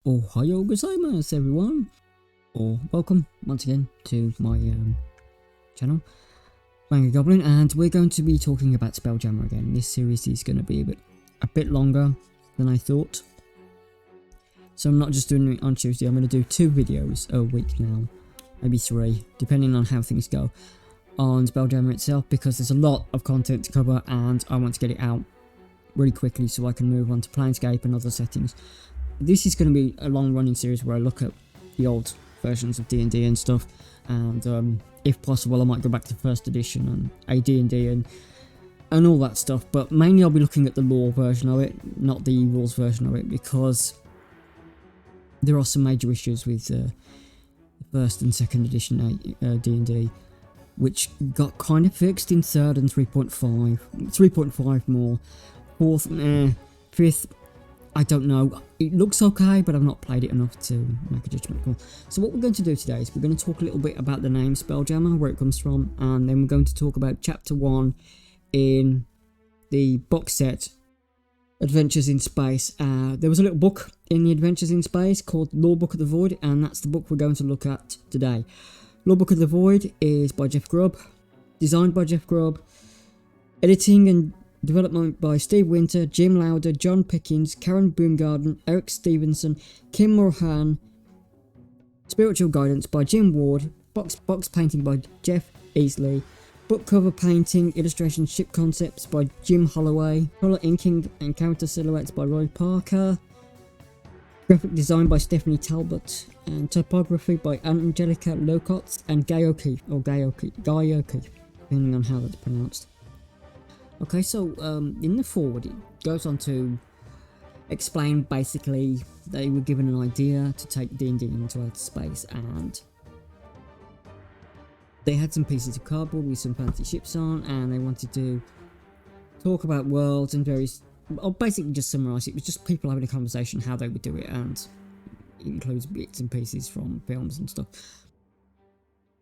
Ohayou gozaimasu everyone, or welcome once again to my channel, Bang a Goblin, and we're going to be talking about SpellJammer again. This series is going to be a bit longer than I thought, so I'm not just doing it on Tuesday. I'm going to do 2 videos a week now, maybe 3, depending on how things go on SpellJammer itself, because there's a lot of content to cover and I want to get it out really quickly so I can move on to Planescape and other settings. This is going to be a long running series where I look at the old versions of D&D and stuff, and if possible I might go back to 1st edition and AD&D and all that stuff, but mainly I'll be looking at the lore version of it, not the rules version of it, because there are some major issues with 1st and 2nd edition D&D, which got kind of fixed in 3rd and 3.5, 3.5 more, 4th, 5th, I don't know. It looks okay, but I've not played it enough to make a judgment call. So what we're going to do today is we're going to talk a little bit about the name SpellJammer, where it comes from, and then we're going to talk about Chapter 1 in the box set Adventures in Space. There was a little book in the Adventures in Space called Lorebook of the Void, and that's the book we're going to look at today. Lorebook of the Void is by Jeff Grubb, designed by Jeff Grubb, editing and development by Steve Winter, Jim Lauder, John Pickens, Karen Boomgarden, Eric Stevenson, Kim Moran. Spiritual guidance by Jim Ward. Box painting by Jeff Easley. Book cover painting, illustration, ship concepts by Jim Holloway. Color inking and character silhouettes by Roy Parker. Graphic design by Stephanie Talbot. And typography by Angelica Locotts and Guy O'Keefe, depending on how that's pronounced. Okay, so in the forward it goes on to explain basically they were given an idea to take D&D into outer space, and they had some pieces of cardboard with some fancy ships on, and they wanted to talk about worlds and various, I'll basically just summarise it. It was just people having a conversation how they would do it, and it includes bits and pieces from films and stuff.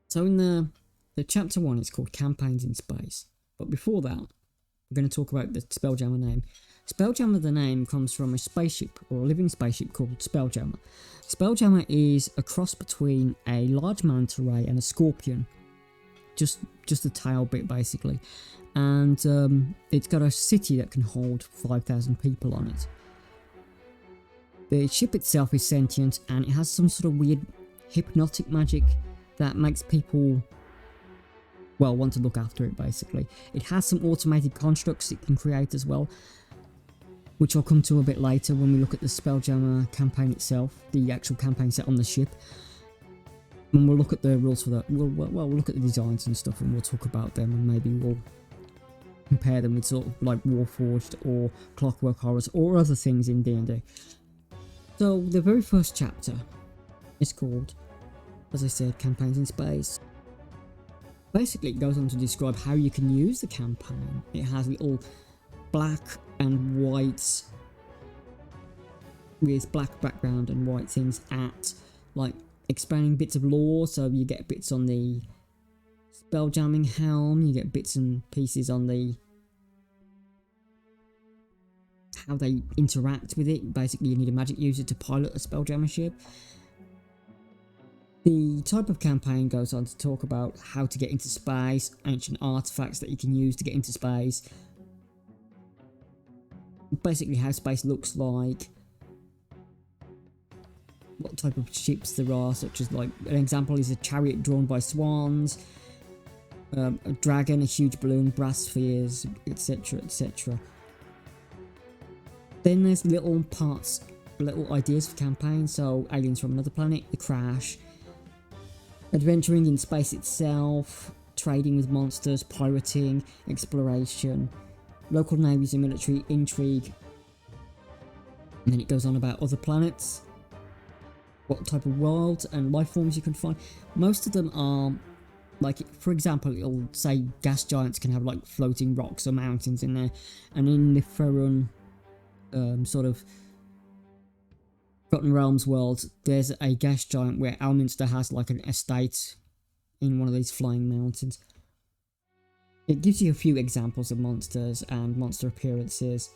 So in the chapter 1 it's called Campaigns in Space, but before that we're going to talk about the SpellJammer name. SpellJammer, the name, comes from a spaceship, or a living spaceship, called SpellJammer. SpellJammer is a cross between a large manta ray and a scorpion. Just the tail bit, basically. And it's got a city that can hold 5,000 people on it. The ship itself is sentient, and it has some sort of weird hypnotic magic that makes people, well, want to look after it, basically. It has some automated constructs it can create as well, which I'll come to a bit later when we look at the SpellJammer campaign itself, the actual campaign set on the ship. And we'll look at the rules for that. We'll look at the designs and stuff, and we'll talk about them, and maybe we'll compare them with sort of like Warforged or Clockwork Horrors or other things in D&D. So the very first chapter is called, as I said, Campaigns in Space. Basically, it goes on to describe how you can use the campaign. It has little black and white, with black background and white things at, like, explaining bits of lore. So you get bits on the spelljamming helm, you get bits and pieces on the how they interact with it. Basically, you need a magic user to pilot a spelljammer ship. The type of campaign goes on to talk about how to get into space, ancient artifacts that you can use to get into space, basically how space looks like, what type of ships there are, such as, like, an example is a chariot drawn by swans, a dragon, a huge balloon, brass spheres, etc, etc. Then there's little parts, little ideas for campaigns, so aliens from another planet, the crash, adventuring in space itself, trading with monsters, pirating, exploration, local navies and military, intrigue, and then it goes on about other planets, what type of worlds and life forms you can find. Most of them are, like, for example, it'll say gas giants can have, like, floating rocks or mountains in there, and in the Ferun sort of Forgotten Realms world, there's a gas giant where Alminster has, like, an estate in one of these flying mountains. It gives you a few examples of monsters and monster appearances.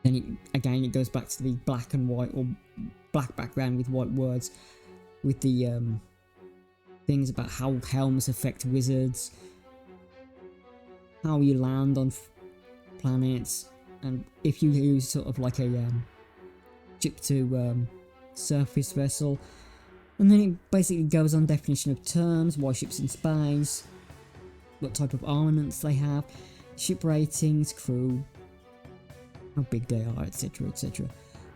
Then again it goes back to the black and white, or black background with white words, with the things about how helms affect wizards, how you land on planets, and if you use sort of like a ship to surface vessel. And then it basically goes on definition of terms, why ships in space, what type of armaments they have, ship ratings, crew, how big they are, etc, etc.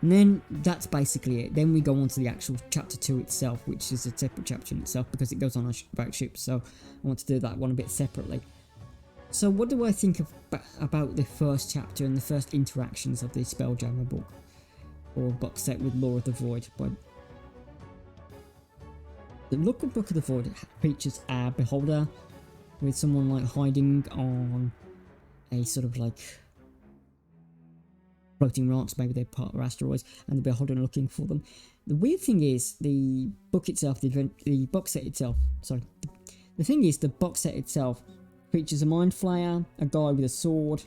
And then that's basically it. Then we go on to the actual chapter 2 itself, which is a separate chapter in itself because it goes on about ships, so I want to do that one a bit separately. So what do I think about the first chapter and the first interactions of the SpellJammer book, or box set with Lore of the Void? The Book of the Void features a beholder with someone like hiding on a sort of like floating rocks, maybe they're part of asteroids, and the beholder looking for them. The weird thing is the book itself, the box set itself, sorry, the thing is the box set itself features a mind flayer, a guy with a sword,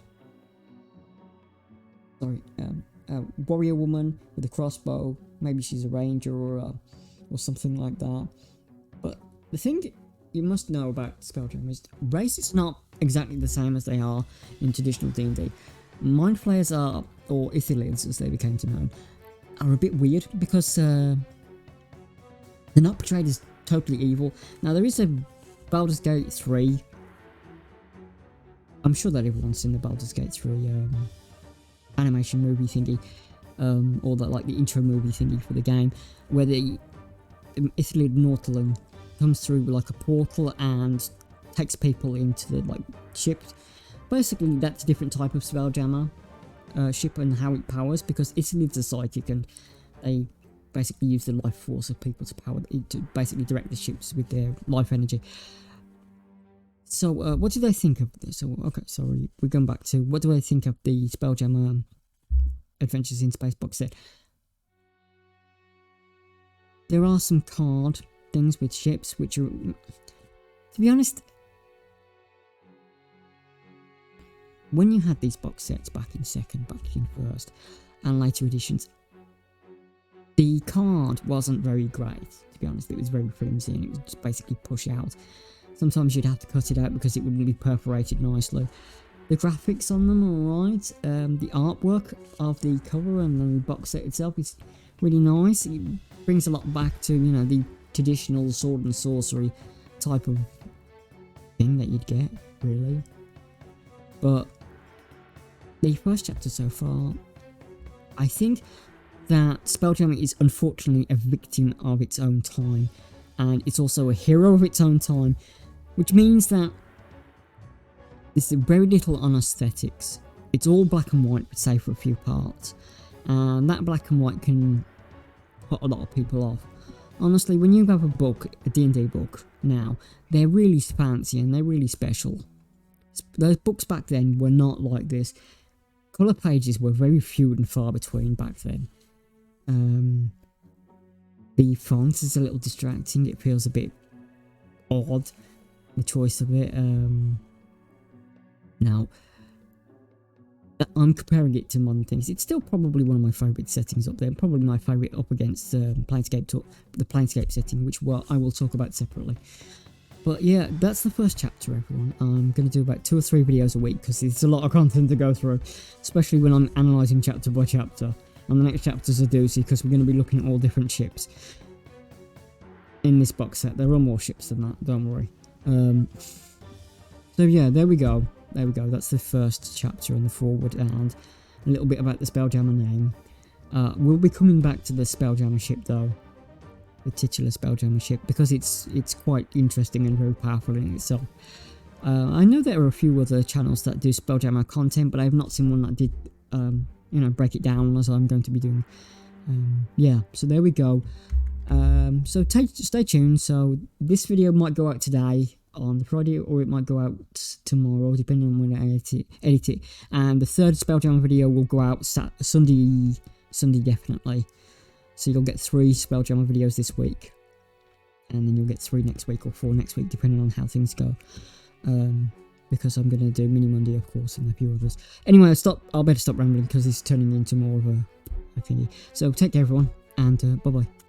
a warrior woman with a crossbow, maybe she's a ranger or something like that. But the thing you must know about SpellJammer is races not exactly the same as they are in traditional D&D. Mind flayers are, or Ithilians as they became to known, are a bit weird because they're not portrayed as totally evil. Now there is a Baldur's Gate 3. I'm sure that everyone's seen the Baldur's Gate 3 animation movie thingy, or like the intro movie thingy for the game, where the Ithilid Northland comes through like a portal and takes people into the like ship. Basically that's a different type of SpellJammer ship and how it powers, because Ithilids are psychic and they basically use the life force of people to basically direct the ships with their life energy. So what do they think of this? So okay, sorry, we're going back to what do I think of the SpellJammer Adventures in Space box set. There are some card things with ships which are, to be honest, when you had these box sets back in second, back in first, and later editions, the card wasn't very great, to be honest. It was very flimsy and it was just basically push out. Sometimes you'd have to cut it out because it wouldn't be perforated nicely. The graphics on them are alright. The artwork of the cover and the box set itself is really nice. It brings a lot back to, you know, the traditional sword and sorcery type of thing that you'd get, really. But the first chapter so far, I think that SpellJammer is unfortunately a victim of its own time, and it's also a hero of its own time, which means that there's very little on aesthetics. It's all black and white, save for a few parts, and that black and white can put a lot of people off. Honestly, when you have a book, a D&D book now, they're really fancy and they're really special. Those books back then were not like this. Colour pages were very few and far between back then. The font is a little distracting. It feels a bit odd, the choice of it. Now, I'm comparing it to modern things. It's still probably one of my favourite settings up there. Probably my favourite up against the Planescape setting, which I will talk about separately. But yeah, that's the first chapter, everyone. I'm going to do about 2 or 3 videos a week because it's a lot of content to go through, especially when I'm analysing chapter by chapter. And the next chapter's a doozy because we're going to be looking at all different ships in this box set. There are more ships than that, don't worry. So yeah, there we go. There we go. That's the first chapter in the forward and a little bit about the SpellJammer name. We'll be coming back to the SpellJammer ship though, the titular SpellJammer ship, because it's quite interesting and very powerful in itself. I know there are a few other channels that do SpellJammer content, but I have not seen one that did, you know, break it down as I'm going to be doing. Yeah, so there we go. So stay tuned. So this video might go out today on the Friday, or it might go out tomorrow, depending on when I edit it. And the third SpellJammer video will go out Sunday definitely. So you'll get 3 SpellJammer videos this week, and then you'll get 3 next week or 4 next week, depending on how things go. because I'm going to do Mini Monday, of course, and a few others. Anyway, I'll better stop rambling because it's turning into more of a thingy. So take care, everyone, and bye-bye.